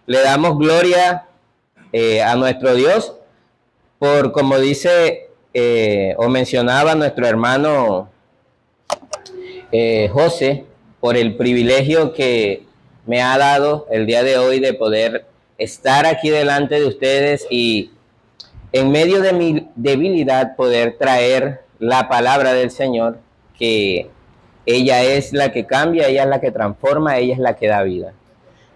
Le damos gloria a nuestro Dios por, como dice o mencionaba nuestro hermano José, por el privilegio que me ha dado el día de hoy de poder estar aquí delante de ustedes y en medio de mi debilidad poder traer la palabra del Señor, que ella es la que cambia, ella es la que transforma, ella es la que da vida.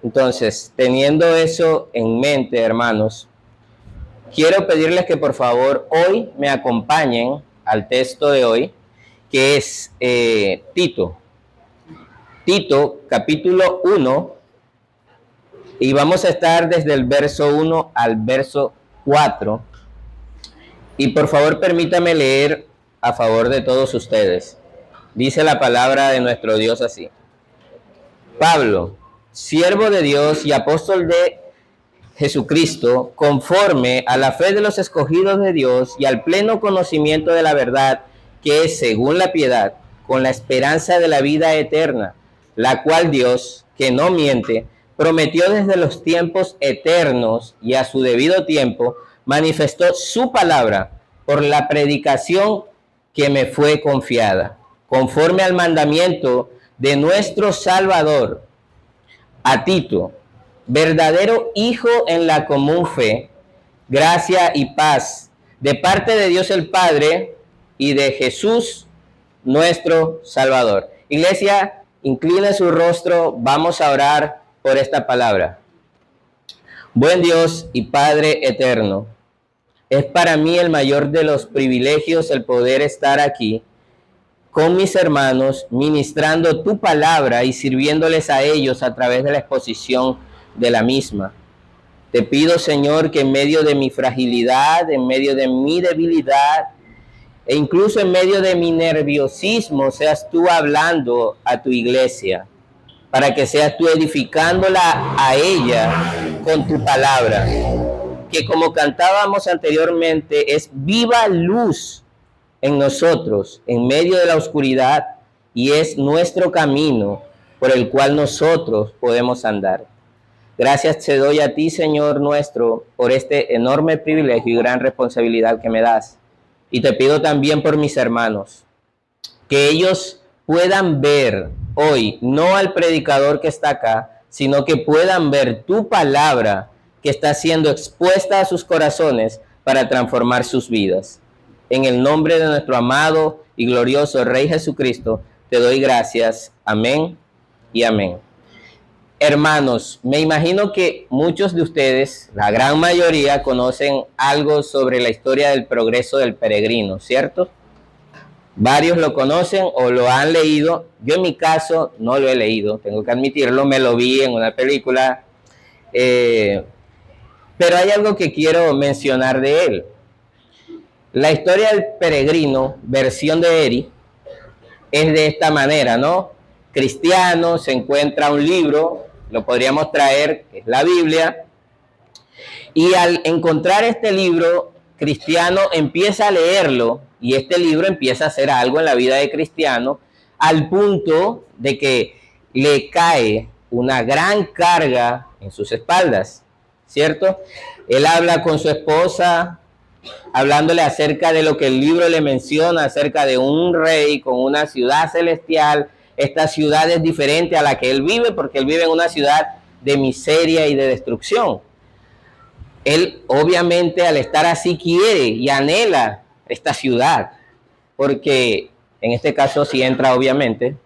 Entonces, teniendo eso en mente, hermanos, quiero pedirles que por favor hoy me acompañen al texto de hoy, que es Tito. Tito, capítulo 1, y vamos a estar desde el verso 1 al verso 4. Y por favor permítame leer a favor de todos ustedes. Dice la palabra de nuestro Dios así: Pablo, siervo de Dios y apóstol de Jesucristo, conforme a la fe de los escogidos de Dios y al pleno conocimiento de la verdad, que es según la piedad, con la esperanza de la vida eterna, la cual Dios, que no miente, prometió desde los tiempos eternos y a su debido tiempo manifestó su palabra por la predicación que me fue confiada, conforme al mandamiento de nuestro Salvador, a Tito, verdadero hijo en la común fe, gracia y paz de parte de Dios el Padre y de Jesús nuestro Salvador. Iglesia, incline su rostro, vamos a orar por esta palabra. Buen Dios y Padre eterno, es para mí el mayor de los privilegios el poder estar aquí con mis hermanos, ministrando tu palabra y sirviéndoles a ellos a través de la exposición de la misma. Te pido, Señor, que en medio de mi fragilidad, en medio de mi debilidad e incluso en medio de mi nerviosismo, seas tú hablando a tu iglesia, para que seas tú edificándola a ella con tu palabra, que como cantábamos anteriormente, es viva luz en nosotros, en medio de la oscuridad, y es nuestro camino por el cual nosotros podemos andar. Gracias te doy a ti, Señor nuestro, por este enorme privilegio y gran responsabilidad que me das. Y te pido también por mis hermanos, que ellos puedan ver hoy, no al predicador que está acá, sino que puedan ver tu palabra que está siendo expuesta a sus corazones para transformar sus vidas. En el nombre de nuestro amado y glorioso Rey Jesucristo, te doy gracias. Amén y amén. Hermanos, me imagino que muchos de ustedes, la gran mayoría, conocen algo sobre la historia del progreso del peregrino, ¿cierto? Varios lo conocen o lo han leído. Yo en mi caso no lo he leído, tengo que admitirlo, me lo vi en una película. Pero hay algo que quiero mencionar de él. La historia del peregrino, versión de Eri, es de esta manera, ¿no? Cristiano, se encuentra un libro, lo podríamos traer, que es la Biblia, y al encontrar este libro, Cristiano empieza a leerlo, y este libro empieza a hacer algo en la vida de Cristiano, al punto de que le cae una gran carga en sus espaldas, ¿cierto? Él habla con su esposa, hablándole acerca de lo que el libro le menciona, acerca de un rey con una ciudad celestial. Esta ciudad es diferente a la que él vive, porque él vive en una ciudad de miseria y de destrucción. Él obviamente al estar así quiere y anhela esta ciudad, porque en este caso sí entra obviamente,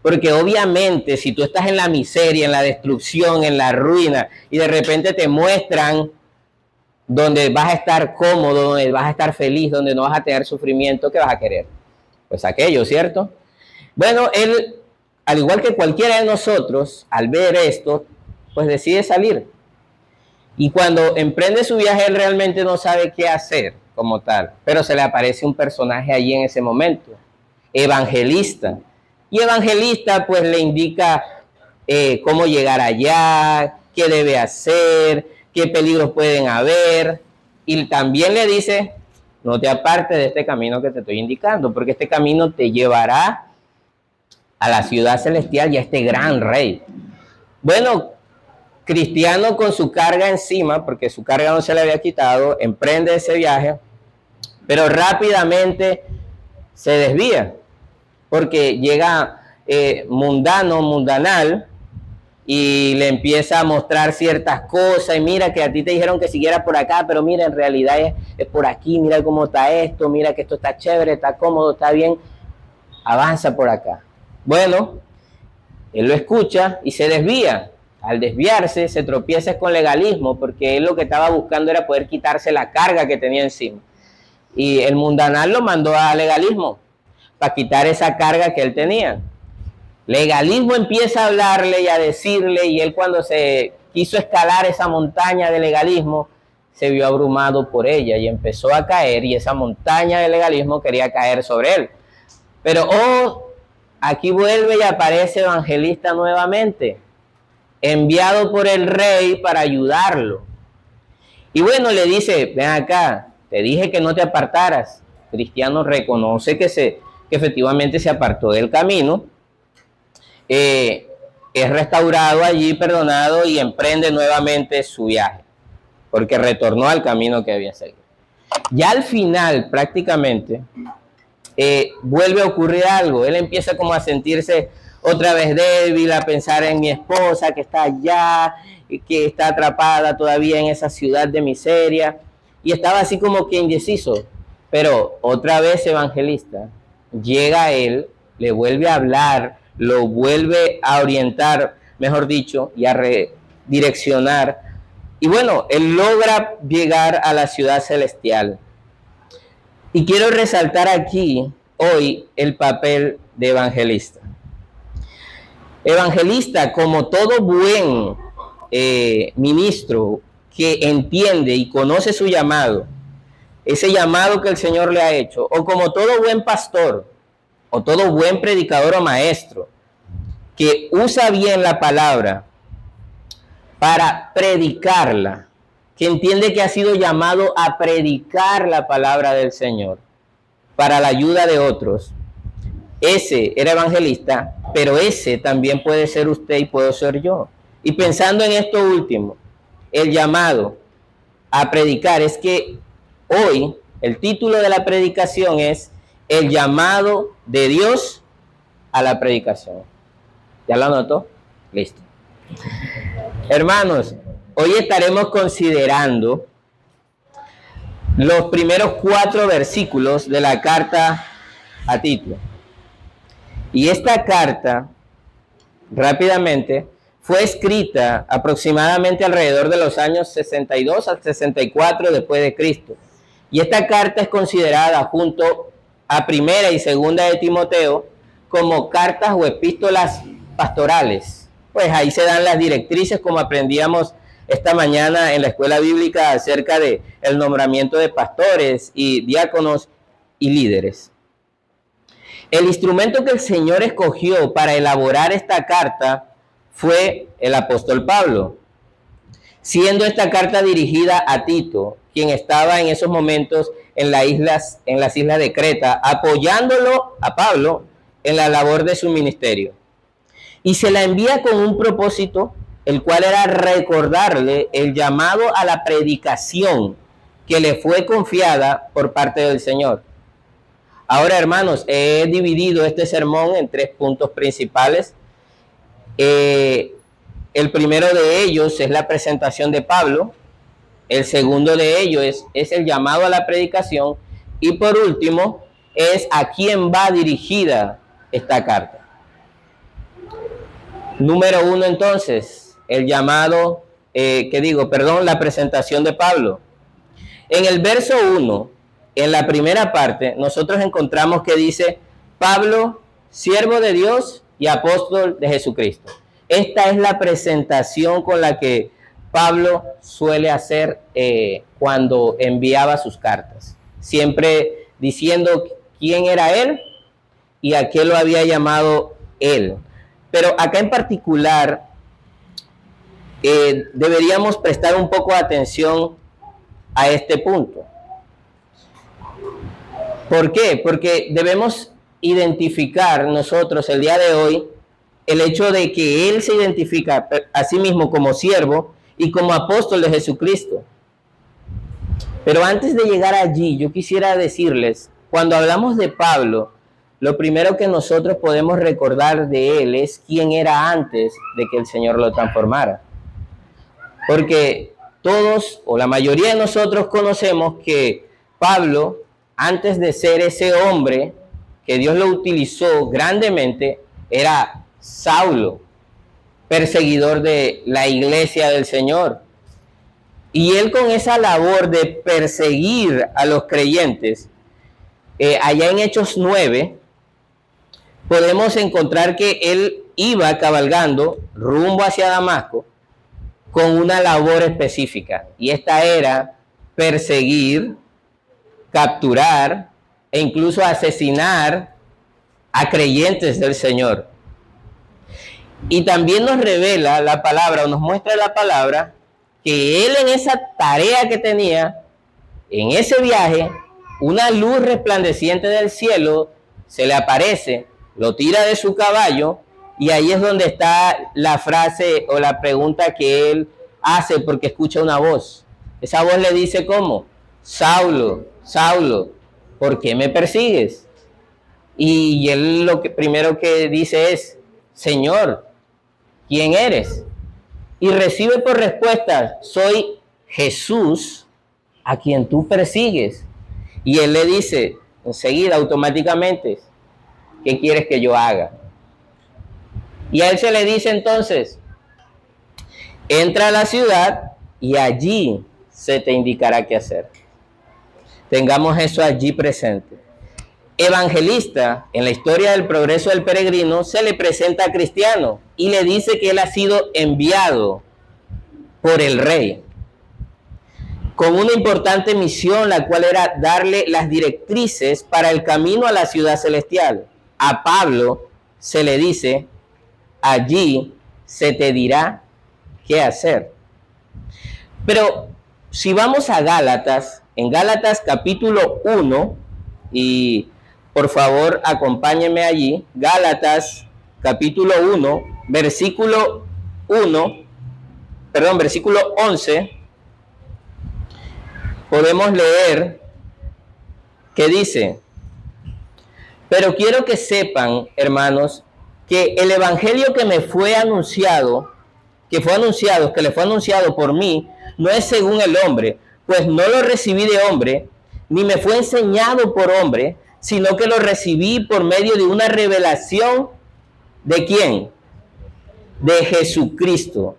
porque obviamente si tú estás en la miseria, en la destrucción, en la ruina, y de repente te muestran donde vas a estar cómodo, donde vas a estar feliz, donde no vas a tener sufrimiento, ¿qué vas a querer? Pues aquello, ¿cierto? Bueno, él, al igual que cualquiera de nosotros, al ver esto, pues decide salir. Y cuando emprende su viaje, él realmente no sabe qué hacer como tal, pero se le aparece un personaje allí en ese momento, Evangelista. Y Evangelista pues le indica cómo llegar allá, qué debe hacer, qué peligros pueden haber, y también le dice, no te apartes de este camino que te estoy indicando, porque este camino te llevará a la ciudad celestial y a este gran rey. Bueno, Cristiano con su carga encima, porque su carga no se le había quitado, emprende ese viaje, pero rápidamente se desvía, porque llega mundanal, y le empieza a mostrar ciertas cosas, y mira que a ti te dijeron que siguiera por acá, pero mira, en realidad es por aquí, mira cómo está esto, mira que esto está chévere, está cómodo, está bien, avanza por acá. Bueno, él lo escucha y se desvía. Al desviarse, se tropieza con legalismo, porque él lo que estaba buscando era poder quitarse la carga que tenía encima. Y el mundanal lo mandó a legalismo, para quitar esa carga que él tenía. Legalismo empieza a hablarle y a decirle, y él cuando se quiso escalar esa montaña de legalismo, se vio abrumado por ella y empezó a caer, y esa montaña de legalismo quería caer sobre él. Pero aquí vuelve y aparece Evangelista nuevamente, enviado por el rey para ayudarlo. Y bueno, le dice, ven acá, te dije que no te apartaras. Cristiano reconoce que efectivamente se apartó del camino, es restaurado allí, perdonado, y emprende nuevamente su viaje, porque retornó al camino que había seguido. Ya al final, prácticamente, vuelve a ocurrir algo. Él empieza como a sentirse otra vez débil, a pensar en mi esposa que está allá, que está atrapada todavía en esa ciudad de miseria, y estaba así como que indeciso. Pero otra vez Evangelista llega a él, le vuelve a hablar, lo vuelve a orientar, mejor dicho, y a redireccionar. Y bueno, él logra llegar a la ciudad celestial. Y quiero resaltar aquí hoy el papel de Evangelista. Evangelista, como todo buen ministro que entiende y conoce su llamado, ese llamado que el Señor le ha hecho, o como todo buen pastor, o todo buen predicador o maestro, que usa bien la palabra para predicarla, que entiende que ha sido llamado a predicar la palabra del Señor para la ayuda de otros. Ese era evangelista, pero ese también puede ser usted y puedo ser yo. Y pensando en esto último, el llamado a predicar, es que hoy el título de la predicación es el llamado de Dios a la predicación. ¿Ya lo anotó? Listo. Hermanos, hoy estaremos considerando los primeros 4 versículos de la carta a Tito. Y esta carta, rápidamente, fue escrita aproximadamente alrededor de los años 62 al 64 después de Cristo. Y esta carta es considerada junto a Primera y Segunda de Timoteo como cartas o epístolas pastorales. Pues ahí se dan las directrices, como aprendíamos esta mañana en la escuela bíblica, acerca de el nombramiento de pastores y diáconos y líderes. El instrumento que el Señor escogió para elaborar esta carta fue el apóstol Pablo, siendo esta carta dirigida a Tito, quien estaba en esos momentos en las islas de Creta, apoyándolo a Pablo en la labor de su ministerio. Y se la envía con un propósito, el cual era recordarle el llamado a la predicación que le fue confiada por parte del Señor. Ahora, hermanos, he dividido este sermón en 3 puntos principales. El primero de ellos es la presentación de Pablo. El segundo de ellos es el llamado a la predicación. Y por último, es a quién va dirigida esta carta. Número 1, entonces, el llamado, la presentación de Pablo. En el verso 1, en la primera parte, nosotros encontramos que dice: Pablo, siervo de Dios y apóstol de Jesucristo. Esta es la presentación con la que Pablo suele hacer cuando enviaba sus cartas, siempre diciendo quién era él y a qué lo había llamado él. Pero acá en particular deberíamos prestar un poco de atención a este punto. ¿Por qué? Porque debemos identificar nosotros el día de hoy el hecho de que él se identifica a sí mismo como siervo y como apóstol de Jesucristo. Pero antes de llegar allí, yo quisiera decirles, cuando hablamos de Pablo, lo primero que nosotros podemos recordar de él es quién era antes de que el Señor lo transformara. Porque todos, o la mayoría de nosotros, conocemos que Pablo, antes de ser ese hombre que Dios lo utilizó grandemente, era Saulo, perseguidor de la iglesia del Señor. Y él, con esa labor de perseguir a los creyentes, allá en Hechos 9, podemos encontrar que él iba cabalgando rumbo hacia Damasco con una labor específica. Y esta era perseguir, capturar e incluso asesinar a creyentes del Señor. Y también nos revela la palabra, o nos muestra la palabra, que él, en esa tarea que tenía, en ese viaje, una luz resplandeciente del cielo se le aparece, lo tira de su caballo, y ahí es donde está la frase o la pregunta que él hace, porque escucha una voz. Esa voz le dice, ¿cómo? Saulo, Saulo, ¿por qué me persigues? Y él lo que primero que dice es, Señor, ¿quién eres? Y recibe por respuesta, soy Jesús a quien tú persigues. Y él le dice enseguida, automáticamente, ¿qué quieres que yo haga? Y a él se le dice entonces, entra a la ciudad y allí se te indicará qué hacer. Tengamos eso allí presente. Evangelista, en la historia del progreso del peregrino, se le presenta a Cristiano y le dice que él ha sido enviado por el rey con una importante misión, la cual era darle las directrices para el camino a la ciudad celestial. A Pablo se le dice, allí se te dirá qué hacer. Pero si vamos a Gálatas, en Gálatas capítulo 1, y por favor acompáñenme allí, Gálatas capítulo 1, versículo 11, podemos leer que dice, pero quiero que sepan, hermanos, que el evangelio que me fue anunciado, que le fue anunciado por mí, no es según el hombre, pues no lo recibí de hombre, ni me fue enseñado por hombre, sino que lo recibí por medio de una revelación. ¿De quién? De Jesucristo.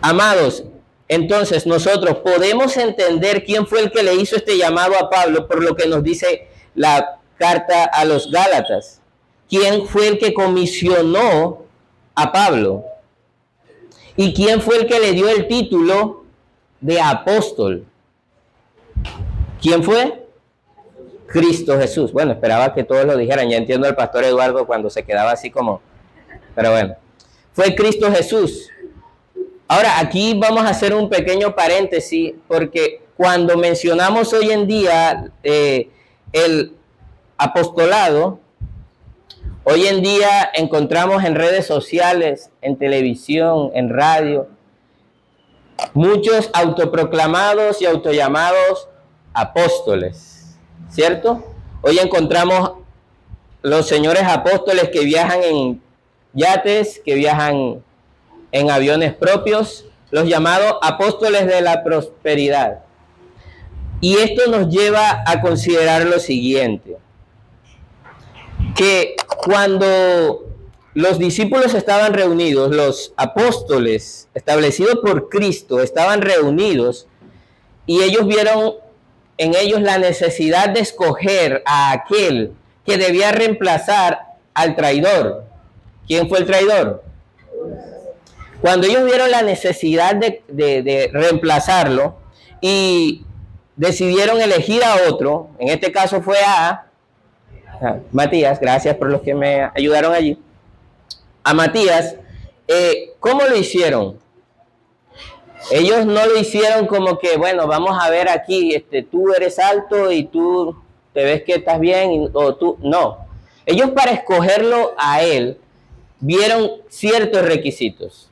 Amados, entonces nosotros podemos entender quién fue el que le hizo este llamado a Pablo por lo que nos dice la carta a los Gálatas. ¿Quién fue el que comisionó a Pablo? ¿Y quién fue el que le dio el título de apóstol? ¿Quién fue? Cristo Jesús. Bueno, esperaba que todos lo dijeran. Ya entiendo al pastor Eduardo cuando se quedaba así como... Pero bueno, fue Cristo Jesús. Ahora, aquí vamos a hacer un pequeño paréntesis, porque cuando mencionamos hoy en día el apostolado, hoy en día encontramos en redes sociales, en televisión, en radio, muchos autoproclamados y autollamados apóstoles, ¿cierto? Hoy encontramos los señores apóstoles que viajan en yates, que viajan en aviones propios, los llamados apóstoles de la prosperidad. Y esto nos lleva a considerar lo siguiente, que cuando los discípulos estaban reunidos, los apóstoles establecidos por Cristo estaban reunidos, y ellos vieron en ellos la necesidad de escoger a aquel que debía reemplazar al traidor. ¿Quién fue el traidor? Cuando ellos vieron la necesidad de reemplazarlo y decidieron elegir a otro, en este caso fue a Matías, gracias por los que me ayudaron allí, a Matías, ¿cómo lo hicieron? Ellos no lo hicieron como que, bueno, vamos a ver aquí, tú eres alto y tú te ves que estás bien, o tú, no. Ellos, para escogerlo a él, vieron ciertos requisitos.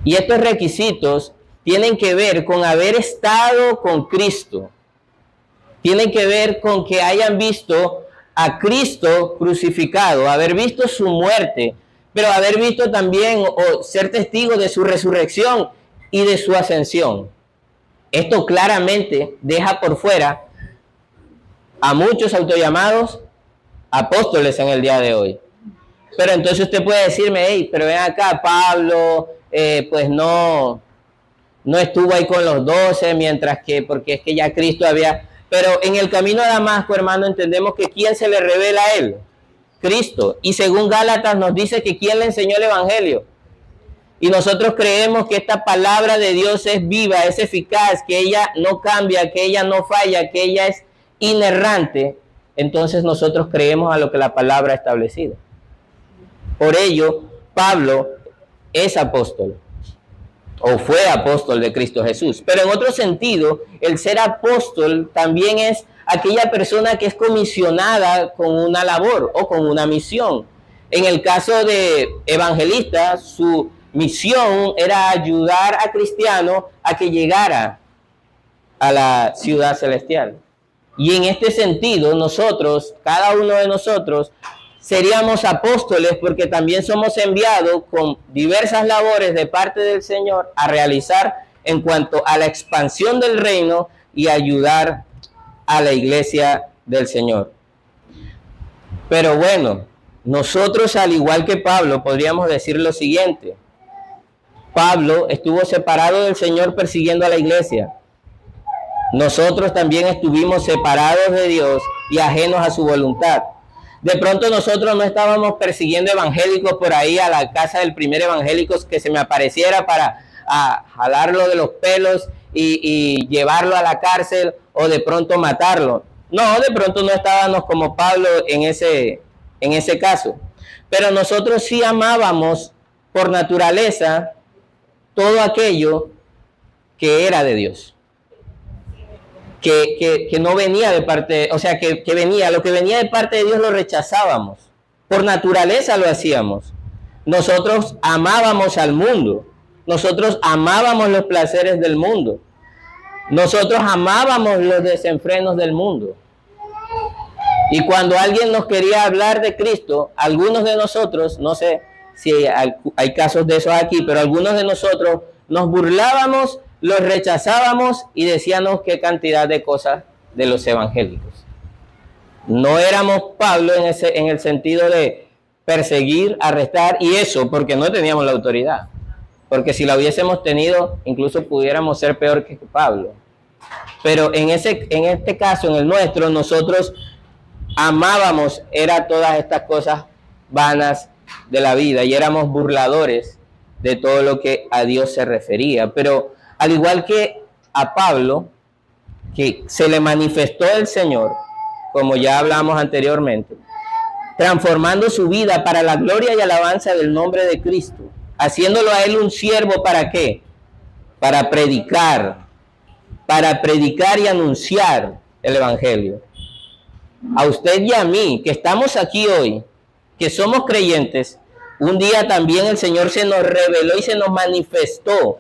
Y estos requisitos tienen que ver con haber estado con Cristo. Tienen que ver con que hayan visto a Cristo crucificado, haber visto su muerte, pero haber visto también o ser testigo de su resurrección y de su ascensión. Esto claramente deja por fuera a muchos autollamados apóstoles en el día de hoy. Pero entonces usted puede decirme, hey, pero ven acá, Pablo, pues no estuvo ahí con los 12, mientras que, porque es que ya Cristo había... Pero en el camino a Damasco, hermano, entendemos que ¿quién se le revela a él? Cristo. Y según Gálatas nos dice que ¿quién le enseñó el evangelio? Y nosotros creemos que esta palabra de Dios es viva, es eficaz, que ella no cambia, que ella no falla, que ella es inerrante. Entonces nosotros creemos a lo que la palabra ha establecido. Por ello, Pablo es apóstol, o fue apóstol de Cristo Jesús. Pero en otro sentido, el ser apóstol también es aquella persona que es comisionada con una labor o con una misión. En el caso de evangelista, su misión era ayudar a cristianos a que llegara a la ciudad celestial. Y en este sentido, nosotros, cada uno de nosotros, seríamos apóstoles porque también somos enviados con diversas labores de parte del Señor a realizar en cuanto a la expansión del reino y ayudar a la iglesia del Señor. Pero bueno, nosotros, al igual que Pablo, podríamos decir lo siguiente. Pablo estuvo separado del Señor persiguiendo a la iglesia. Nosotros también estuvimos separados de Dios y ajenos a su voluntad. De pronto nosotros no estábamos persiguiendo evangélicos por ahí a la casa del primer evangélico que se me apareciera para jalarlo de los pelos y llevarlo a la cárcel o de pronto matarlo. No, de pronto no estábamos como Pablo en ese caso. Pero nosotros sí amábamos por naturaleza todo aquello que era de Dios. Que no venía de parte, o sea, que venía, lo que venía de parte de Dios lo rechazábamos. Por naturaleza lo hacíamos. Nosotros amábamos al mundo. Nosotros amábamos los placeres del mundo. Nosotros amábamos los desenfrenos del mundo. Y cuando alguien nos quería hablar de Cristo, algunos de nosotros, no sé si hay casos de eso aquí, pero algunos de nosotros nos burlábamos, los rechazábamos y decíamos qué cantidad de cosas de los evangélicos. No éramos Pablo en el sentido de perseguir, arrestar y eso porque no teníamos la autoridad. Porque si la hubiésemos tenido, incluso pudiéramos ser peor que Pablo. Pero en este caso, en el nuestro, nosotros amábamos, era todas estas cosas vanas de la vida y éramos burladores de todo lo que a Dios se refería. Pero al igual que a Pablo, que se le manifestó el Señor, como ya hablamos anteriormente, transformando su vida para la gloria y alabanza del nombre de Cristo, haciéndolo a él un siervo, ¿para qué? Para predicar y anunciar el evangelio. A usted y a mí, que estamos aquí hoy, que somos creyentes, un día también el Señor se nos reveló y se nos manifestó,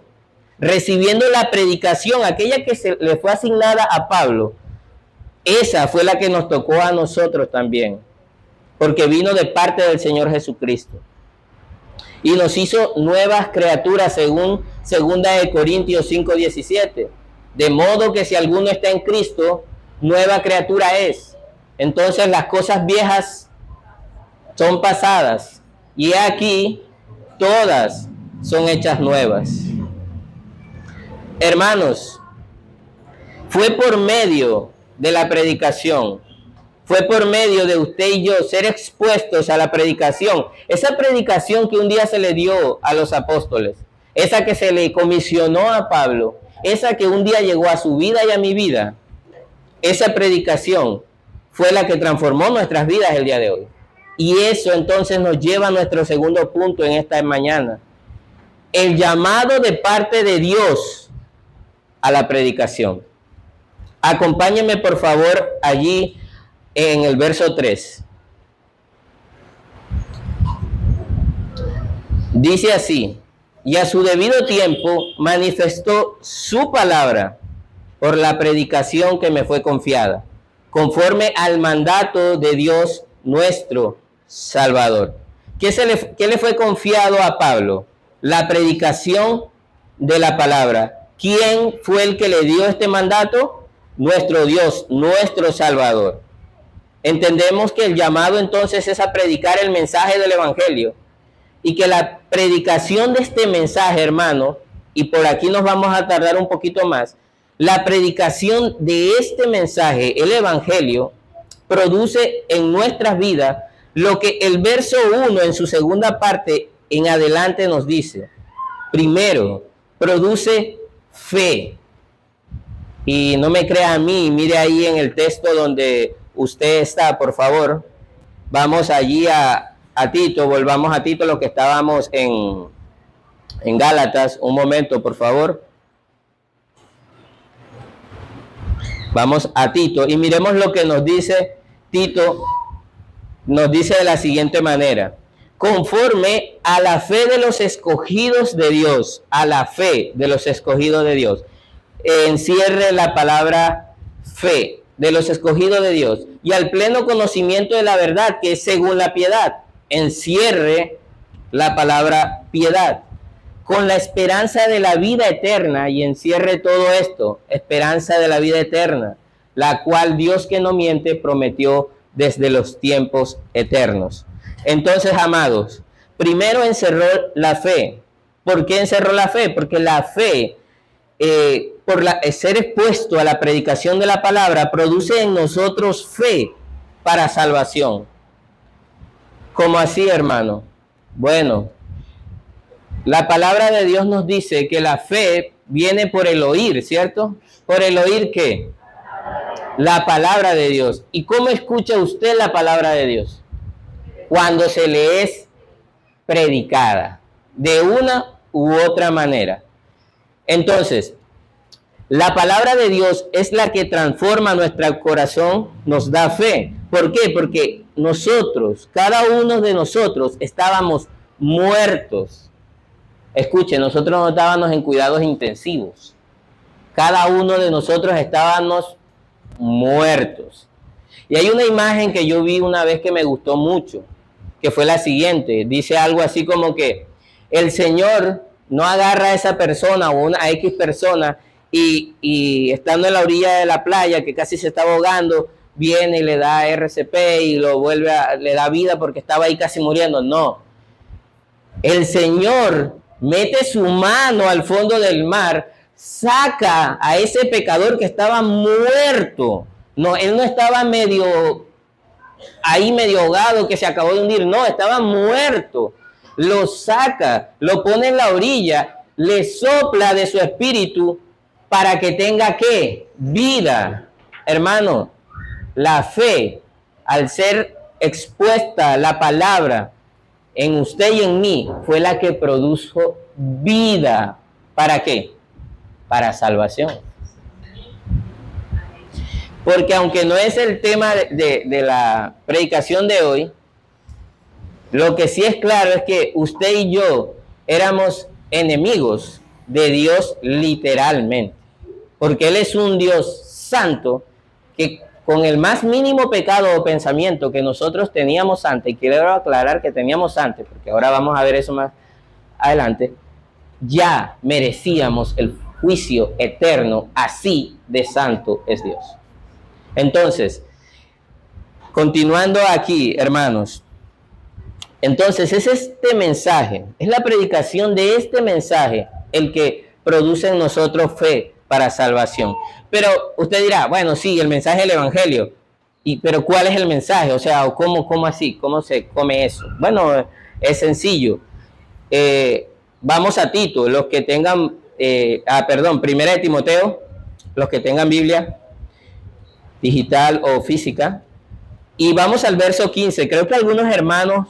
recibiendo la predicación, aquella que se le fue asignada a Pablo. Esa fue la que nos tocó a nosotros también, porque vino de parte del Señor Jesucristo. Y nos hizo nuevas criaturas según 2 Corintios 5:17. De modo que si alguno está en Cristo, nueva criatura es. Entonces las cosas viejas son pasadas y aquí todas son hechas nuevas. Hermanos, fue por medio de la predicación, fue por medio de usted y yo ser expuestos a la predicación, esa predicación que un día se le dio a los apóstoles, esa que se le comisionó a Pablo, esa que un día llegó a su vida y a mi vida, esa predicación fue la que transformó nuestras vidas el día de hoy. Y eso entonces nos lleva a nuestro segundo punto en esta mañana. El llamado de parte de Dios a la predicación. Acompáñenme por favor allí en el verso 3. Dice así: y a su debido tiempo manifestó su palabra por la predicación que me fue confiada, conforme al mandato de Dios nuestro Salvador. ¿Qué le fue confiado a Pablo? La predicación de la palabra. ¿Quién fue el que le dio este mandato? Nuestro Dios, nuestro Salvador. Entendemos que el llamado entonces es a predicar el mensaje del Evangelio, y que la predicación de este mensaje, hermano, y por aquí nos vamos a tardar un poquito más, la predicación de este mensaje, el Evangelio, produce en nuestras vidas lo que el verso 1 en su segunda parte en adelante nos dice. Primero, produce fe. Y no me crea a mí, mire ahí en el texto donde usted está, por favor. Vamos allí a Tito, volvamos a Tito, lo que estábamos en Gálatas. Un momento, por favor. Vamos a Tito y miremos lo que nos dice Tito. Nos dice de la siguiente manera: conforme a la fe de los escogidos de Dios, a la fe de los escogidos de Dios. Encierre la palabra fe, de los escogidos de Dios, y al pleno conocimiento de la verdad, que es según la piedad. Encierre la palabra piedad, con la esperanza de la vida eterna, y encierre todo esto, esperanza de la vida eterna, la cual Dios, que no miente, prometió desde los tiempos eternos. Entonces, amados, primero encerró la fe. ¿Por qué encerró la fe? Porque la fe, por ser expuesto a la predicación de la palabra, produce en nosotros fe para salvación. ¿Cómo así, hermano? Bueno, la palabra de Dios nos dice que la fe viene por el oír, ¿cierto? ¿Por el oír qué? La palabra de Dios. ¿Y cómo escucha usted la palabra de Dios? Cuando se le es predicada, de una u otra manera. Entonces, la palabra de Dios es la que transforma nuestro corazón, nos da fe. ¿Por qué? Porque nosotros, cada uno de nosotros, estábamos muertos. Escuchen, nosotros no estábamos en cuidados intensivos. Cada uno de nosotros estábamos muertos. Y hay una imagen que yo vi una vez que me gustó mucho, que fue la siguiente. Dice algo así como que el Señor no agarra a esa persona o a X persona y estando en la orilla de la playa, que casi se está ahogando, viene y le da RCP y lo vuelve le da vida porque estaba ahí casi muriendo. No. El Señor mete su mano al fondo del mar, saca a ese pecador que estaba muerto. No, él no estaba medio ahogado, que se acabó de hundir. No, estaba muerto. Lo saca, lo pone en la orilla, le sopla de su espíritu para que tenga ¿qué? Vida. Hermano, la fe, al ser expuesta la palabra en usted y en mí, fue la que produjo vida. ¿Para qué? Para salvación. Porque aunque no es el tema de la predicación de hoy, lo que sí es claro es que usted y yo éramos enemigos de Dios literalmente. Porque Él es un Dios santo que con el más mínimo pecado o pensamiento que nosotros teníamos antes, y quiero aclarar que teníamos antes, porque ahora vamos a ver eso más adelante, ya merecíamos el juicio eterno, así de santo es Dios. Entonces, continuando aquí, hermanos, entonces es este mensaje, es la predicación de este mensaje el que produce en nosotros fe para salvación. Pero usted dirá, bueno, sí, el mensaje del Evangelio, pero ¿cuál es el mensaje? O sea, ¿cómo así? ¿Cómo se come eso? Bueno, es sencillo. Vamos a Tito, los que tengan, Primera de Timoteo, los que tengan Biblia digital o física, y vamos al verso 15. Creo que algunos hermanos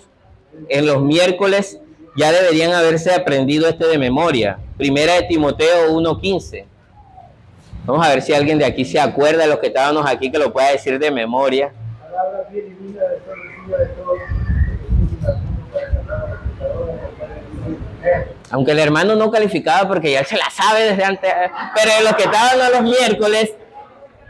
en los miércoles ya deberían haberse aprendido de memoria. Primera de Timoteo 1:15. Vamos a ver si alguien de aquí se acuerda, de los que estábamos aquí, que lo pueda decir de memoria. Aunque el hermano no calificaba porque ya se la sabe desde antes, pero en los que estaban los miércoles,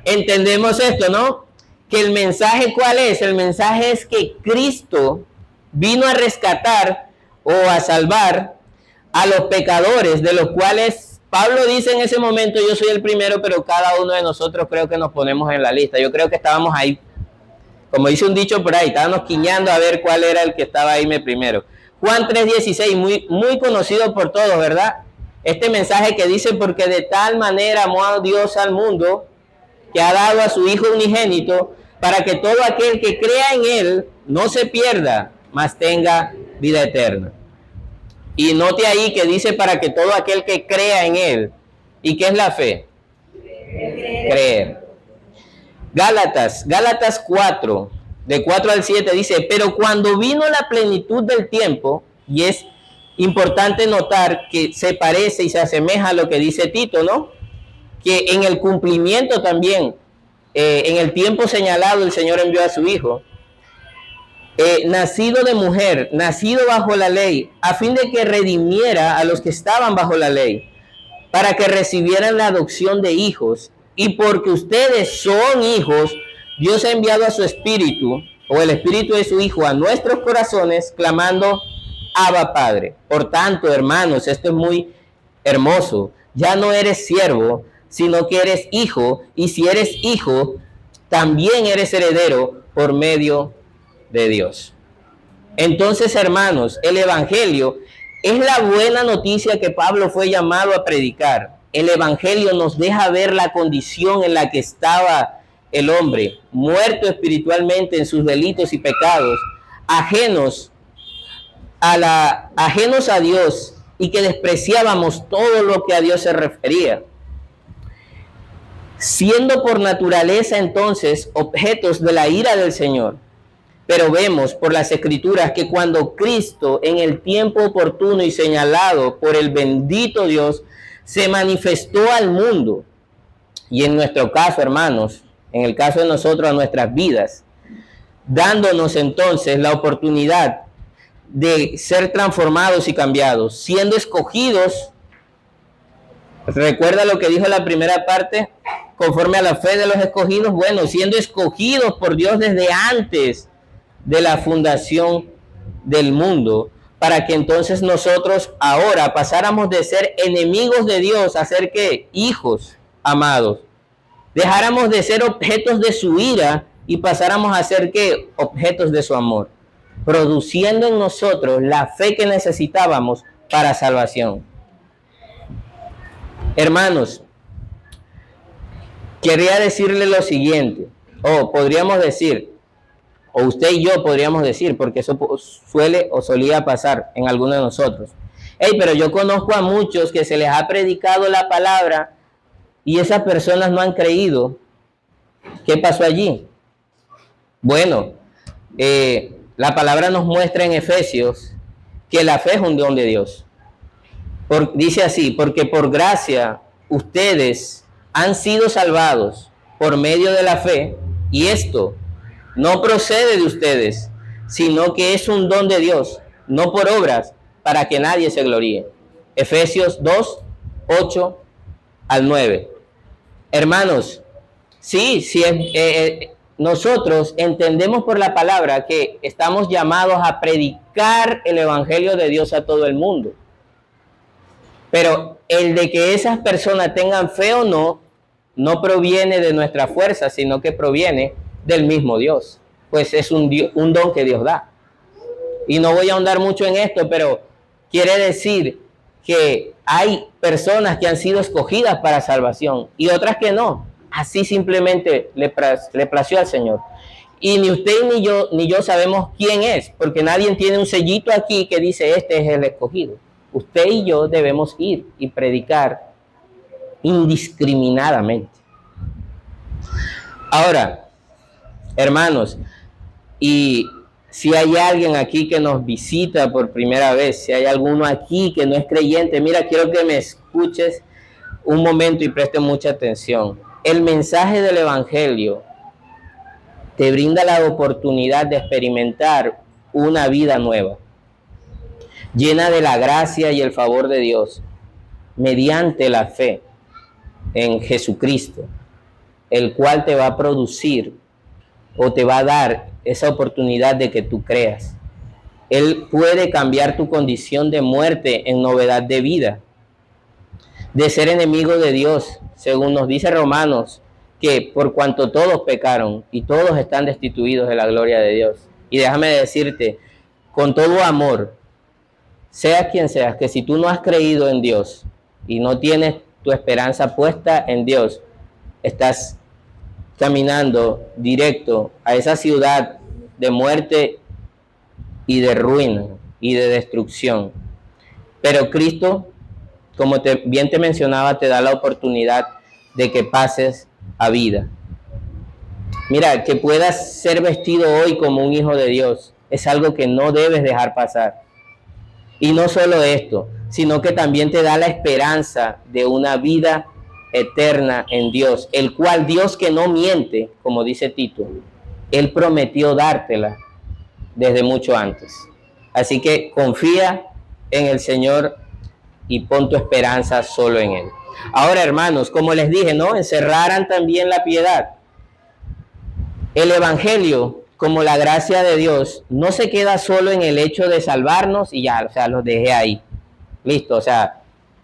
entendemos esto, ¿no? Que el mensaje, ¿cuál es? El mensaje es que Cristo vino a rescatar o a salvar a los pecadores, de los cuales Pablo dice en ese momento, yo soy el primero, pero cada uno de nosotros creo que nos ponemos en la lista. Yo creo que estábamos ahí, como dice un dicho por ahí, estábamos quiñando a ver cuál era el que estaba ahí primero. Juan 3:16, muy conocido por todos, ¿verdad? Este mensaje que dice, porque de tal manera amó a Dios al mundo, que ha dado a su Hijo unigénito, para que todo aquel que crea en Él no se pierda, mas tenga vida eterna. Y note ahí que dice para que todo aquel que crea en Él. ¿Y qué es la fe? Creer. Gálatas 4, de 4 al 7 dice, pero cuando vino la plenitud del tiempo, y es importante notar que se parece y se asemeja a lo que dice Tito, ¿no? Que en el cumplimiento también, en el tiempo señalado, el Señor envió a su Hijo, nacido de mujer, nacido bajo la ley, a fin de que redimiera a los que estaban bajo la ley, para que recibieran la adopción de hijos. Y porque ustedes son hijos, Dios ha enviado a su Espíritu, o el Espíritu de su Hijo, a nuestros corazones, clamando, Abba Padre. Por tanto, hermanos, esto es muy hermoso. Ya no eres siervo, sino que eres hijo, y si eres hijo, también eres heredero por medio de Dios. Entonces, hermanos, el Evangelio es la buena noticia que Pablo fue llamado a predicar. El Evangelio nos deja ver la condición en la que estaba el hombre, muerto espiritualmente en sus delitos y pecados, ajenos a Dios, y que despreciábamos todo lo que a Dios se refería, siendo por naturaleza entonces objetos de la ira del Señor. Pero vemos por las Escrituras que cuando Cristo, en el tiempo oportuno y señalado por el bendito Dios, se manifestó al mundo, y en nuestro caso, hermanos, en el caso de nosotros, a nuestras vidas, dándonos entonces la oportunidad de ser transformados y cambiados, siendo escogidos. ¿Recuerda lo que dijo la primera parte? Conforme a la fe de los escogidos, bueno, siendo escogidos por Dios desde antes de la fundación del mundo, para que entonces nosotros ahora pasáramos de ser enemigos de Dios a ser ¿qué? Hijos amados. Dejáramos de ser objetos de su ira y pasáramos a ser ¿qué? Objetos de su amor, produciendo en nosotros la fe que necesitábamos para salvación. Hermanos, quería decirle lo siguiente, o podríamos decir, o usted y yo podríamos decir, porque eso suele o solía pasar en algunos de nosotros. Hey, pero yo conozco a muchos que se les ha predicado la palabra y esas personas no han creído. ¿Qué pasó allí? Bueno, la palabra nos muestra en Efesios que la fe es un don de Dios. Dice así, porque por gracia ustedes han sido salvados por medio de la fe, y esto no procede de ustedes, sino que es un don de Dios, no por obras, para que nadie se gloríe. Efesios 2, 8 al 9. Hermanos, sí, nosotros entendemos por la palabra que estamos llamados a predicar el Evangelio de Dios a todo el mundo. Pero el de que esas personas tengan fe o no, no proviene de nuestra fuerza, sino que proviene del mismo Dios. Pues es un don que Dios da. Y no voy a ahondar mucho en esto, pero quiere decir que hay personas que han sido escogidas para salvación y otras que no. Así simplemente le plació al Señor. Y ni usted ni yo sabemos quién es, porque nadie tiene un sellito aquí que dice este es el escogido. Usted y yo debemos ir y predicar indiscriminadamente. Ahora, hermanos, y si hay alguien aquí que nos visita por primera vez, si hay alguno aquí que no es creyente, mira, quiero que me escuches un momento y preste mucha atención. El mensaje del Evangelio te brinda la oportunidad de experimentar una vida nueva. llena de la gracia y el favor de Dios, mediante la fe en Jesucristo, el cual te va a producir o te va a dar esa oportunidad de que tú creas. Él puede cambiar tu condición de muerte en novedad de vida, de ser enemigo de Dios, según nos dice Romanos, que por cuanto todos pecaron y todos están destituidos de la gloria de Dios. Y déjame decirte, con todo amor, seas quien seas, que si tú no has creído en Dios y no tienes tu esperanza puesta en Dios, estás caminando directo a esa ciudad de muerte y de ruina y de destrucción. Pero Cristo, como bien te mencionaba, te da la oportunidad de que pases a vida. Mira, que puedas ser vestido hoy como un hijo de Dios es algo que no debes dejar pasar. Y no solo esto, sino que también te da la esperanza de una vida eterna en Dios, el cual Dios, que no miente, como dice Tito, Él prometió dártela desde mucho antes. Así que confía en el Señor y pon tu esperanza solo en Él. Ahora, hermanos, como les dije, ¿no? Encerraran también la piedad. El Evangelio, como la gracia de Dios, no se queda solo en el hecho de salvarnos y ya, o sea, los dejé ahí. Listo, o sea,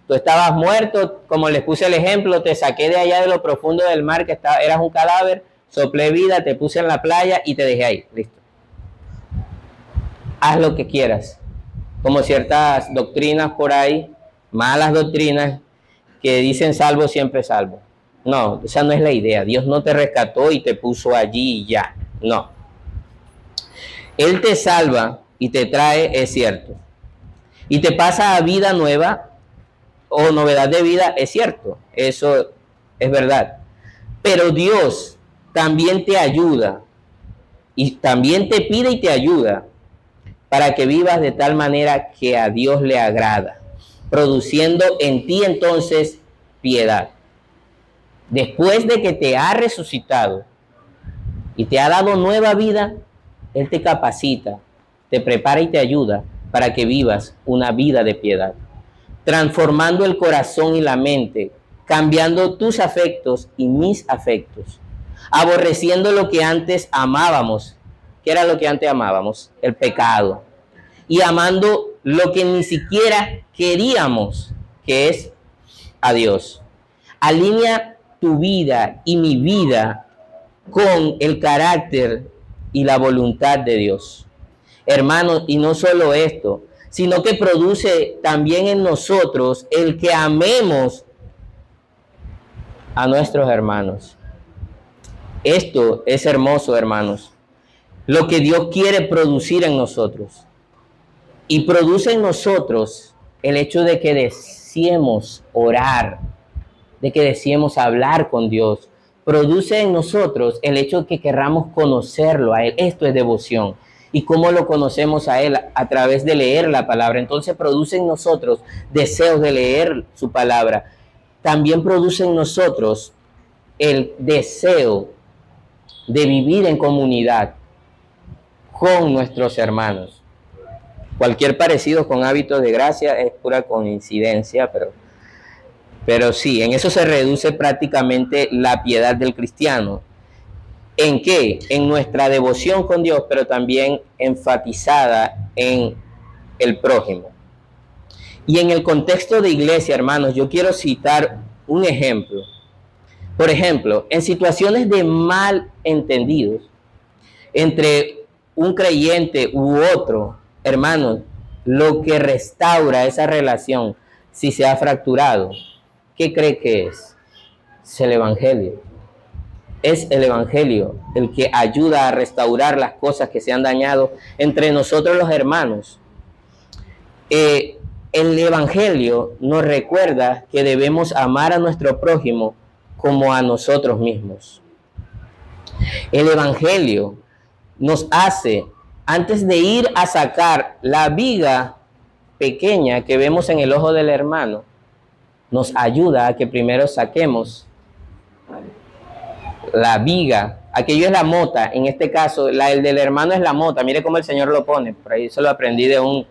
tú estabas muerto, como les puse el ejemplo, te saqué de allá de lo profundo del mar, que eras un cadáver, soplé vida, te puse en la playa y te dejé ahí. Listo. Haz lo que quieras. Como ciertas doctrinas por ahí, malas doctrinas, que dicen salvo siempre salvo. No, esa no es la idea. Dios no te rescató y te puso allí y ya. No. Él te salva y te trae, es cierto. Y te pasa a vida nueva o novedad de vida, es cierto. Eso es verdad. Pero Dios también te ayuda y también te pide y te ayuda para que vivas de tal manera que a Dios le agrada, produciendo en ti entonces piedad. Después de que te ha resucitado y te ha dado nueva vida, Él te capacita, te prepara y te ayuda para que vivas una vida de piedad, transformando el corazón y la mente, cambiando tus afectos y mis afectos, aborreciendo lo que antes amábamos. ¿Qué era lo que antes amábamos? El pecado. Y amando lo que ni siquiera queríamos, que es a Dios. Alinea tu vida y mi vida con el carácter y la voluntad de Dios. Hermanos, y no solo esto, sino que produce también en nosotros el que amemos a nuestros hermanos. Esto es hermoso, hermanos. Lo que Dios quiere producir en nosotros. Y produce en nosotros el hecho de que deseemos orar, de que deseemos hablar con Dios. Produce en nosotros el hecho de que querramos conocerlo a Él. Esto es devoción. ¿Y cómo lo conocemos a Él? A través de leer la palabra. Entonces produce en nosotros deseos de leer su palabra. También produce en nosotros el deseo de vivir en comunidad con nuestros hermanos. Cualquier parecido con hábitos de gracia es pura coincidencia, pero sí, en eso se reduce prácticamente la piedad del cristiano. ¿En qué? En nuestra devoción con Dios, pero también enfatizada en el prójimo. Y en el contexto de iglesia, hermanos, yo quiero citar un ejemplo. Por ejemplo, en situaciones de malentendidos entre un creyente u otro, hermanos, lo que restaura esa relación, si se ha fracturado, ¿qué cree que es? Es el Evangelio. Es el Evangelio el que ayuda a restaurar las cosas que se han dañado entre nosotros los hermanos. El Evangelio nos recuerda que debemos amar a nuestro prójimo como a nosotros mismos. El Evangelio nos hace, antes de ir a sacar la viga pequeña que vemos en el ojo del hermano, nos ayuda a que primero saquemos la viga. Aquello es la mota, en este caso, el del hermano es la mota. Mire cómo el Señor lo pone, por ahí se lo aprendí de un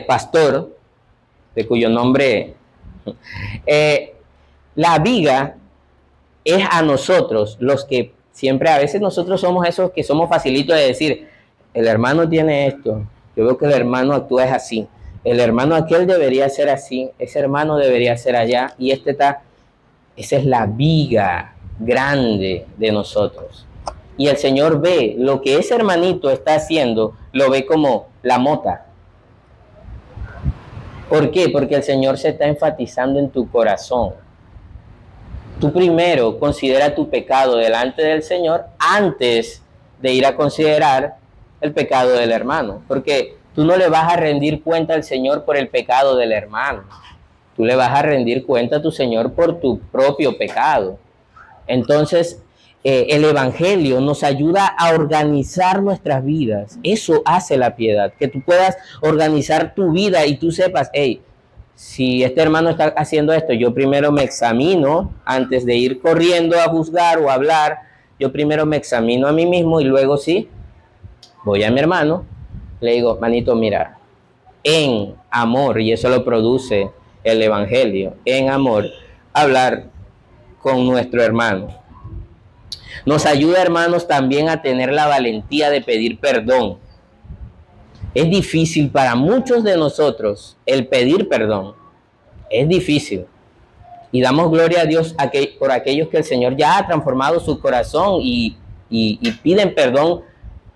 pastor, de cuyo nombre, la viga es a nosotros los que siempre, a veces nosotros somos esos que somos facilitos de decir, el hermano tiene esto, yo veo que el hermano actúa es así, el hermano aquel debería ser así, ese hermano debería ser allá, y esa es la viga grande de nosotros. Y el Señor ve lo que ese hermanito está haciendo, lo ve como la mota. ¿Por qué? Porque el Señor se está enfatizando en tu corazón. Tú primero considera tu pecado delante del Señor antes de ir a considerar el pecado del hermano. Porque tú no le vas a rendir cuenta al Señor por el pecado del hermano. Tú le vas a rendir cuenta a tu Señor por tu propio pecado. Entonces, el Evangelio nos ayuda a organizar nuestras vidas. Eso hace la piedad, que tú puedas organizar tu vida y tú sepas, hey, si este hermano está haciendo esto, yo primero me examino antes de ir corriendo a juzgar o a hablar. Yo primero me examino a mí mismo y luego sí, voy a mi hermano, le digo, manito, mira, en amor, y eso lo produce el Evangelio, en amor, hablar con nuestro hermano. Nos ayuda, hermanos, también a tener la valentía de pedir perdón. Es difícil para muchos de nosotros el pedir perdón. Es difícil. Y damos gloria a Dios por aquellos que el Señor ya ha transformado su corazón y piden perdón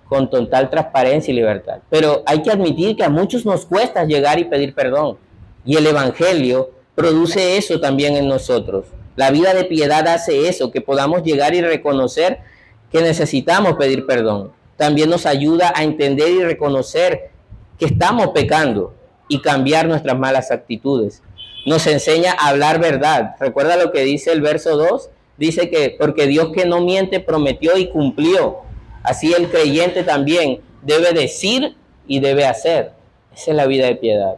con total transparencia y libertad. Pero hay que admitir que a muchos nos cuesta llegar y pedir perdón. Y el Evangelio produce eso también en nosotros. La vida de piedad hace eso, que podamos llegar y reconocer que necesitamos pedir perdón. También nos ayuda a entender y reconocer que estamos pecando y cambiar nuestras malas actitudes. Nos enseña a hablar verdad. ¿Recuerda lo que dice el verso 2? Dice que porque Dios que no miente prometió y cumplió. Así el creyente también debe decir y debe hacer. Esa es la vida de piedad.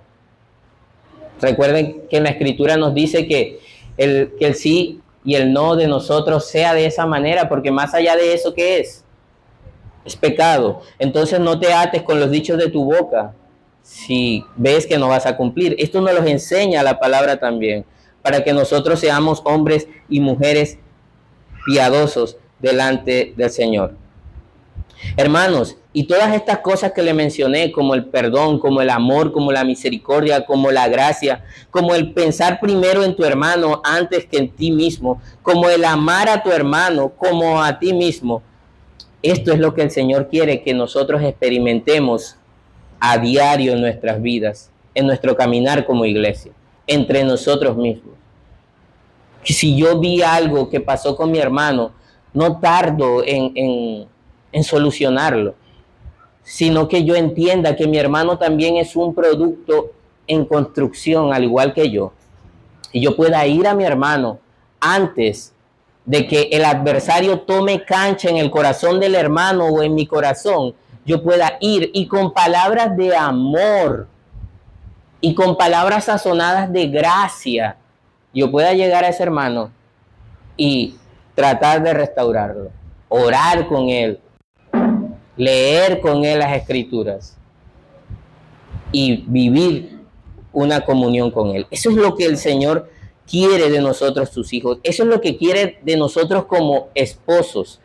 Recuerden que en la Escritura nos dice que el sí y el no de nosotros sea de esa manera, porque más allá de eso, ¿qué es? Es pecado. Entonces no te ates con los dichos de tu boca si ves que no vas a cumplir. Esto nos lo enseña la palabra también, para que nosotros seamos hombres y mujeres piadosos delante del Señor. Hermanos, y todas estas cosas que le mencioné, como el perdón, como el amor, como la misericordia, como la gracia, como el pensar primero en tu hermano antes que en ti mismo, como el amar a tu hermano como a ti mismo, esto es lo que el Señor quiere que nosotros experimentemos a diario en nuestras vidas, en nuestro caminar como iglesia, entre nosotros mismos. Que si yo vi algo que pasó con mi hermano, no tardo en solucionarlo, sino que yo entienda que mi hermano también es un producto en construcción, al igual que yo. Y yo pueda ir a mi hermano antes de que el adversario tome cancha en el corazón del hermano o en mi corazón, yo pueda ir y con palabras de amor y con palabras sazonadas de gracia, yo pueda llegar a ese hermano y tratar de restaurarlo, orar con él, leer con él las Escrituras y vivir una comunión con él. Eso es lo que el Señor quiere de nosotros, sus hijos. Eso es lo que quiere de nosotros como esposos.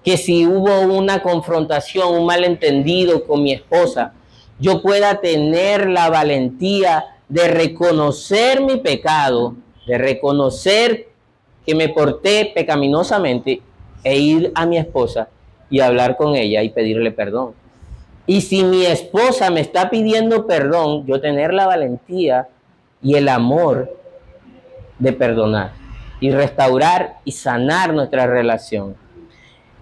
Que si hubo una confrontación, un malentendido con mi esposa, yo pueda tener la valentía de reconocer mi pecado, de reconocer que me porté pecaminosamente e ir a mi esposa y hablar con ella y pedirle perdón. Y si mi esposa me está pidiendo perdón, yo tener la valentía y el amor de perdonar y restaurar y sanar nuestra relación.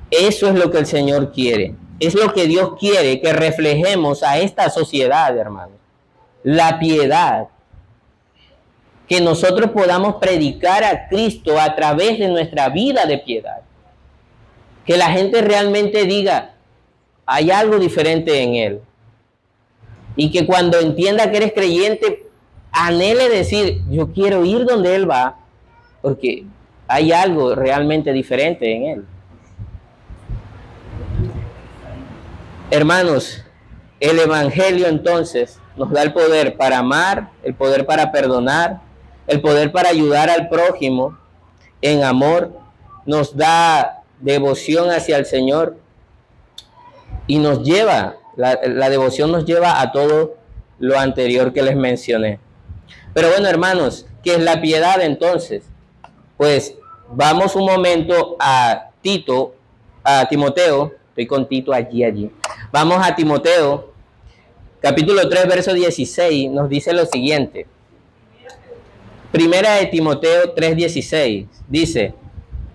Eso es lo que el Señor quiere. Es lo que Dios quiere que reflejemos a esta sociedad, hermanos. La piedad. Que nosotros podamos predicar a Cristo a través de nuestra vida de piedad. Que la gente realmente diga, hay algo diferente en Él. Y que cuando entienda que eres creyente, anhele decir, yo quiero ir donde Él va, porque hay algo realmente diferente en Él. Hermanos, El Evangelio entonces nos da el poder para amar, el poder para perdonar, el poder para ayudar al prójimo en amor, nos da devoción hacia el Señor y nos lleva, la devoción nos lleva a todo lo anterior que les mencioné. Pero bueno, hermanos, ¿qué es la piedad entonces? Pues vamos un momento a Timoteo, estoy con Tito allí. Vamos a Timoteo, capítulo 3, verso 16, nos dice lo siguiente. Primera de Timoteo 3:16, dice,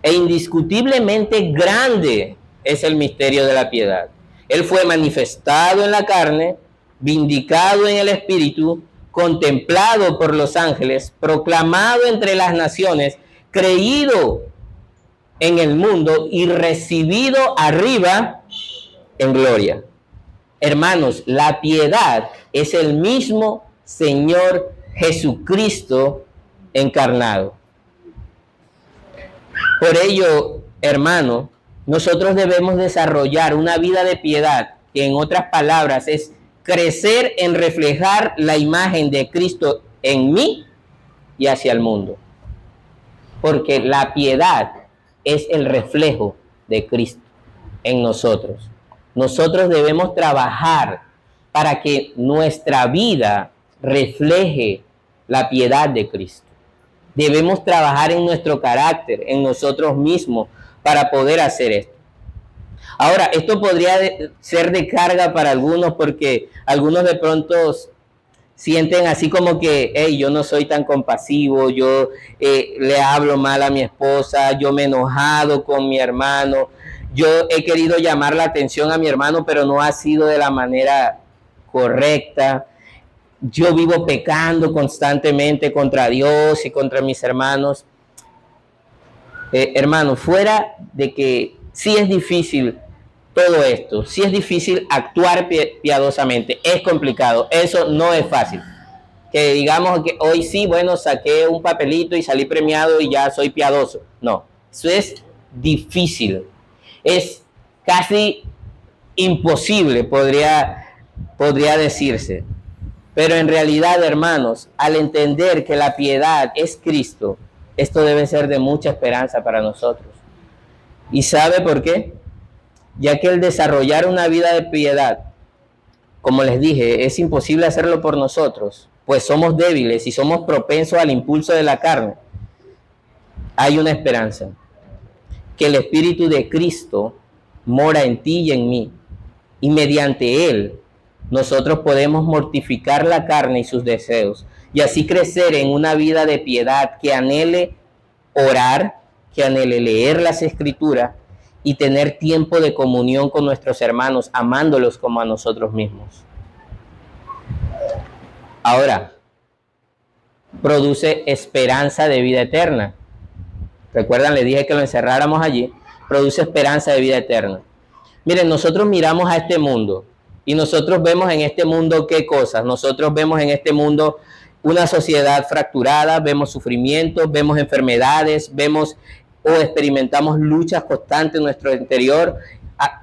e indiscutiblemente grande es el misterio de la piedad. Él fue manifestado en la carne, vindicado en el Espíritu, contemplado por los ángeles, proclamado entre las naciones, creído en el mundo y recibido arriba en gloria. Hermanos, la piedad es el mismo Señor Jesucristo encarnado. Por ello, hermano, nosotros debemos desarrollar una vida de piedad, que en otras palabras es crecer en reflejar la imagen de Cristo en mí y hacia el mundo. Porque la piedad es el reflejo de Cristo en nosotros. Nosotros debemos trabajar para que nuestra vida refleje la piedad de Cristo. Debemos trabajar en nuestro carácter, en nosotros mismos, para poder hacer esto. Ahora, esto podría ser de carga para algunos, porque algunos de pronto sienten así como que, hey, yo no soy tan compasivo, yo le hablo mal a mi esposa, yo me he enojado con mi hermano, yo he querido llamar la atención a mi hermano, pero no ha sido de la manera correcta. Yo vivo pecando constantemente contra Dios y contra mis hermanos. Hermanos, fuera de que sí es difícil todo esto, sí es difícil actuar piadosamente, es complicado, eso no es fácil. Que digamos que hoy sí, bueno, saqué un papelito y salí premiado y ya soy piadoso. No, eso es difícil, es casi imposible, podría decirse. Pero en realidad, hermanos, al entender que la piedad es Cristo, esto debe ser de mucha esperanza para nosotros. ¿Y sabe por qué? Ya que el desarrollar una vida de piedad, como les dije, es imposible hacerlo por nosotros, pues somos débiles y somos propensos al impulso de la carne. Hay una esperanza, que el Espíritu de Cristo mora en ti y en mí, y mediante Él nosotros podemos mortificar la carne y sus deseos, y así crecer en una vida de piedad que anhele orar, que anhele leer las Escrituras y tener tiempo de comunión con nuestros hermanos, amándolos como a nosotros mismos. Ahora, produce esperanza de vida eterna. ¿Recuerdan? Les dije que lo encerráramos allí. Produce esperanza de vida eterna. Miren, nosotros miramos a este mundo y nosotros vemos en este mundo ¿qué cosas? Nosotros vemos en este mundo una sociedad fracturada, vemos sufrimientos, vemos enfermedades, vemos o experimentamos luchas constantes en nuestro interior,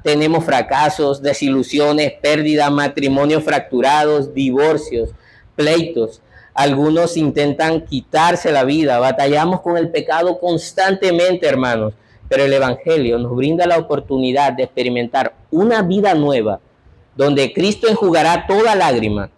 tenemos fracasos, desilusiones, pérdidas, matrimonios fracturados, divorcios, pleitos. Algunos intentan quitarse la vida, batallamos con el pecado constantemente, hermanos, pero el Evangelio nos brinda la oportunidad de experimentar una vida nueva, donde Cristo enjugará toda lágrima,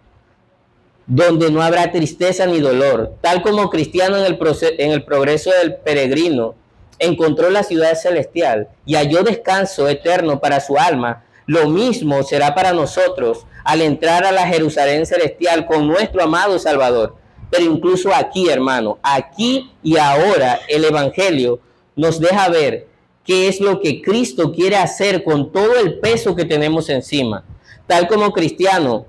donde no habrá tristeza ni dolor, tal como Cristiano en el progreso del peregrino encontró la ciudad celestial y halló descanso eterno para su alma. Lo mismo será para nosotros al entrar a la Jerusalén celestial con nuestro amado Salvador. Pero incluso aquí, hermano, aquí y ahora el Evangelio nos deja ver qué es lo que Cristo quiere hacer con todo el peso que tenemos encima. Tal como Cristiano,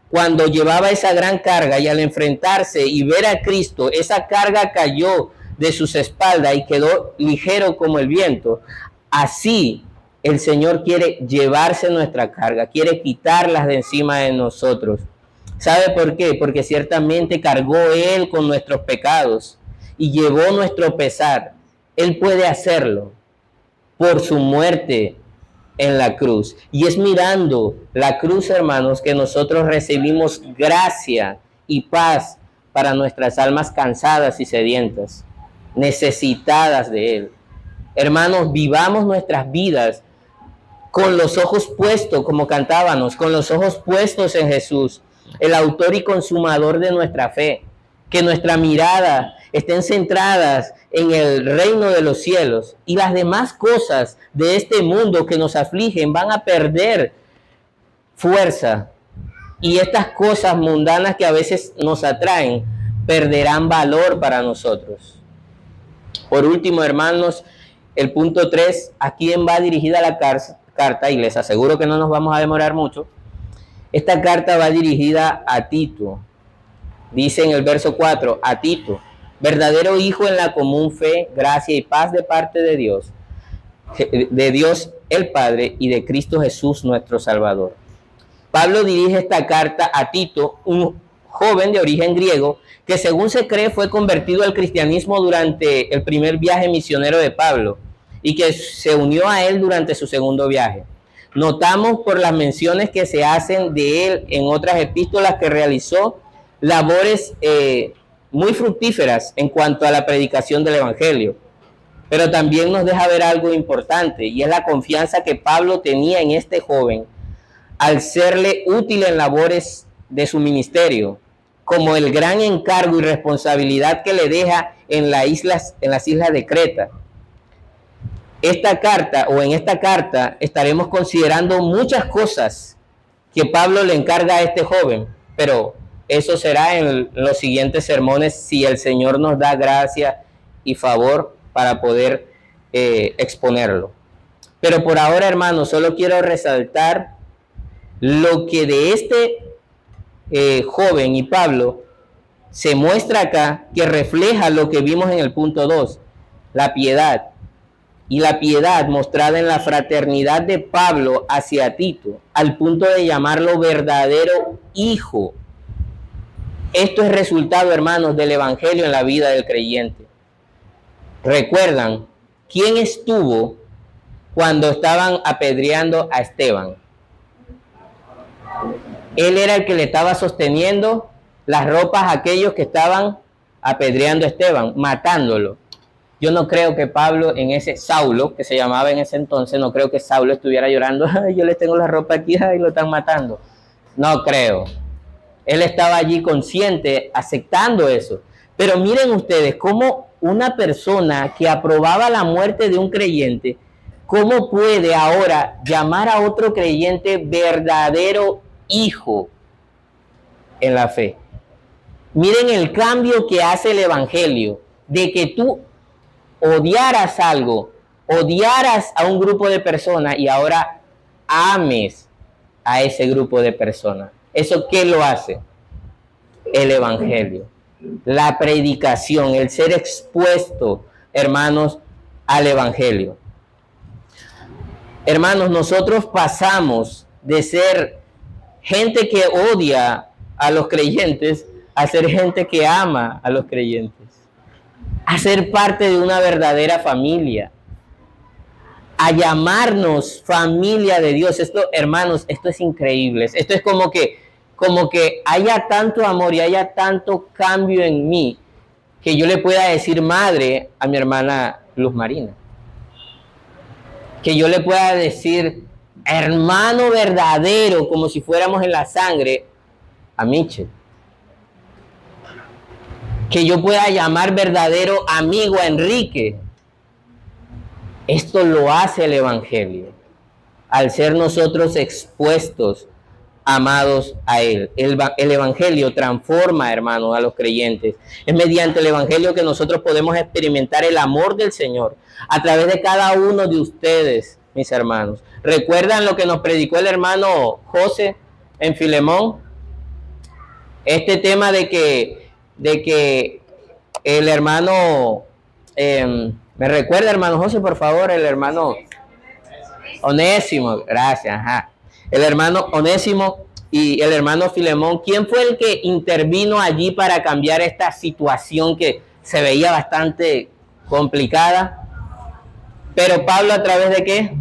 cuando llevaba esa gran carga y al enfrentarse y ver a Cristo, esa carga cayó de sus espaldas y quedó ligero como el viento. Así el Señor quiere llevarse nuestra carga, quiere quitarlas de encima de nosotros. ¿Sabe por qué? Porque ciertamente cargó Él con nuestros pecados y llevó nuestro pesar. Él puede hacerlo por su muerte en la cruz. Y es mirando la cruz, hermanos, que nosotros recibimos gracia y paz para nuestras almas cansadas y sedientas, necesitadas de Él. Hermanos, vivamos nuestras vidas con los ojos puestos, como cantábamos, con los ojos puestos en Jesús, el autor y consumador de nuestra fe. Que nuestra mirada estén centradas en el reino de los cielos, y las demás cosas de este mundo que nos afligen van a perder fuerza, y estas cosas mundanas que a veces nos atraen perderán valor para nosotros. Por último, hermanos, el punto 3, ¿a quién va dirigida la carta? Y les aseguro que no nos vamos a demorar mucho. Esta carta va dirigida a Tito. Dice en el verso 4, a Tito, verdadero hijo en la común fe, gracia y paz de parte de Dios el Padre y de Cristo Jesús nuestro Salvador. Pablo dirige esta carta a Tito, un joven de origen griego que, según se cree, fue convertido al cristianismo durante el primer viaje misionero de Pablo y que se unió a él durante su segundo viaje. Notamos por las menciones que se hacen de él en otras epístolas que realizó labores muy fructíferas en cuanto a la predicación del Evangelio. Pero también nos deja ver algo importante, y es la confianza que Pablo tenía en este joven al serle útil en labores de su ministerio, como el gran encargo y responsabilidad que le deja en las islas de Creta. En esta carta estaremos considerando muchas cosas que Pablo le encarga a este joven, pero eso será en los siguientes sermones, si el Señor nos da gracia y favor para poder exponerlo. Pero por ahora, hermanos, solo quiero resaltar lo que de este joven y Pablo se muestra acá, que refleja lo que vimos en el punto 2, la piedad. Y la piedad mostrada en la fraternidad de Pablo hacia Tito, al punto de llamarlo verdadero hijo. Esto es resultado, hermanos, del Evangelio en la vida del creyente. ¿Recuerdan quién estuvo cuando estaban apedreando a Esteban? Él era el que le estaba sosteniendo las ropas a aquellos que estaban apedreando a Esteban, matándolo. Yo no creo que Pablo Saulo, que se llamaba en ese entonces, no creo que Saulo estuviera llorando, ay, yo les tengo la ropa aquí, ay, lo están matando. No creo. Él estaba allí consciente, aceptando eso. Pero miren ustedes cómo una persona que aprobaba la muerte de un creyente, cómo puede ahora llamar a otro creyente verdadero hijo en la fe. Miren el cambio que hace el Evangelio, de que tú odiaras algo, odiaras a un grupo de personas y ahora ames a ese grupo de personas. ¿Eso qué lo hace? El Evangelio, la predicación, el ser expuesto, hermanos, al Evangelio. Hermanos, nosotros pasamos de ser gente que odia a los creyentes a ser gente que ama a los creyentes, a ser parte de una verdadera familia, a llamarnos familia de Dios. Esto, hermanos, esto es increíble. Esto es como que haya tanto amor y haya tanto cambio en mí, que yo le pueda decir madre a mi hermana Luz Marina, que yo le pueda decir hermano verdadero, como si fuéramos en la sangre, a Michel, que yo pueda llamar verdadero amigo a Enrique. Esto lo hace el Evangelio, al ser nosotros expuestos, amados a Él. El Evangelio transforma, hermanos, a los creyentes. Es mediante el Evangelio que nosotros podemos experimentar el amor del Señor a través de cada uno de ustedes, mis hermanos. ¿Recuerdan lo que nos predicó el hermano José en Filemón? Este tema de que el hermano, me recuerda, hermano José, por favor, el hermano Onésimo, gracias, ajá. El hermano Onésimo y el hermano Filemón, ¿quién fue el que intervino allí para cambiar esta situación que se veía bastante complicada? Pero Pablo, ¿a través de qué?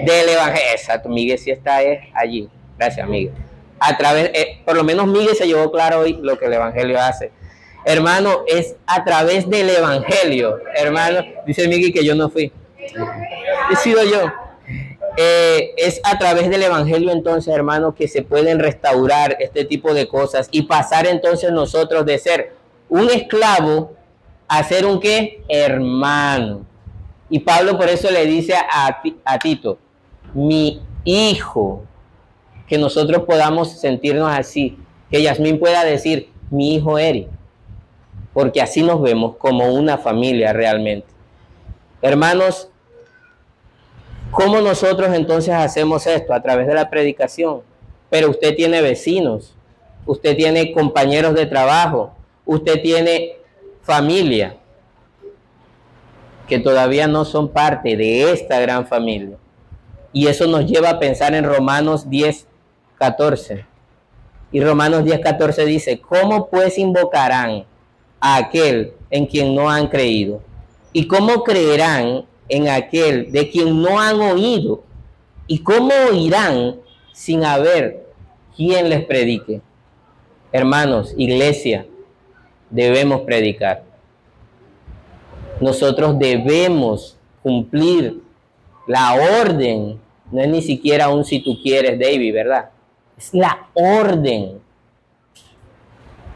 del Evangelio. Exacto, Miguel sí está allí. Gracias, Miguel. A través, por lo menos Miguel se llevó claro hoy lo que el Evangelio hace. Hermano, es a través del Evangelio. Hermano, dice Miguel que yo no fui. He sido yo. Es a través del Evangelio entonces, hermano, que se pueden restaurar este tipo de cosas y pasar entonces nosotros de ser un esclavo a ser un ¿qué? Hermano. Y Pablo por eso le dice a Tito, mi hijo, que nosotros podamos sentirnos así, que Yasmín pueda decir, mi hijo Eric, porque así nos vemos como una familia realmente. Hermanos, ¿cómo nosotros entonces hacemos esto? A través de la predicación. Pero usted tiene vecinos, usted tiene compañeros de trabajo, usted tiene familia que todavía no son parte de esta gran familia. Y eso nos lleva a pensar en Romanos 10:14. Y Romanos 10:14 dice, ¿cómo pues invocarán a aquel en quien no han creído? ¿Y cómo creerán en aquel de quien no han oído? ¿Y cómo oirán sin haber quien les predique? Hermanos, iglesia, debemos predicar. Nosotros debemos cumplir la orden. No es ni siquiera un si tú quieres, David, ¿verdad? Es la orden.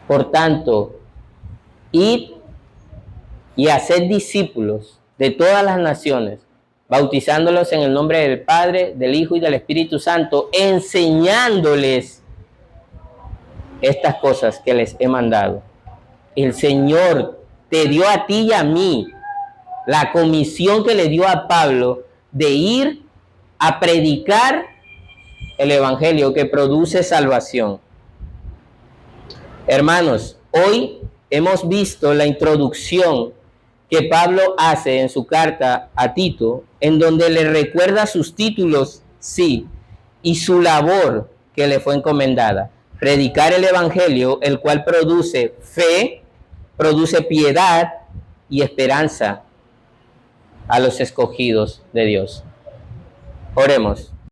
Por tanto, id y haced discípulos de todas las naciones, bautizándolos en el nombre del Padre, del Hijo y del Espíritu Santo, enseñándoles estas cosas que les he mandado. El Señor te dio a ti y a mí la comisión que le dio a Pablo de ir a predicar el Evangelio que produce salvación. Hermanos, hoy hemos visto la introducción que Pablo hace en su carta a Tito, en donde le recuerda sus títulos, sí, y su labor que le fue encomendada. Predicar el Evangelio, el cual produce fe, produce piedad y esperanza a los escogidos de Dios. Oremos.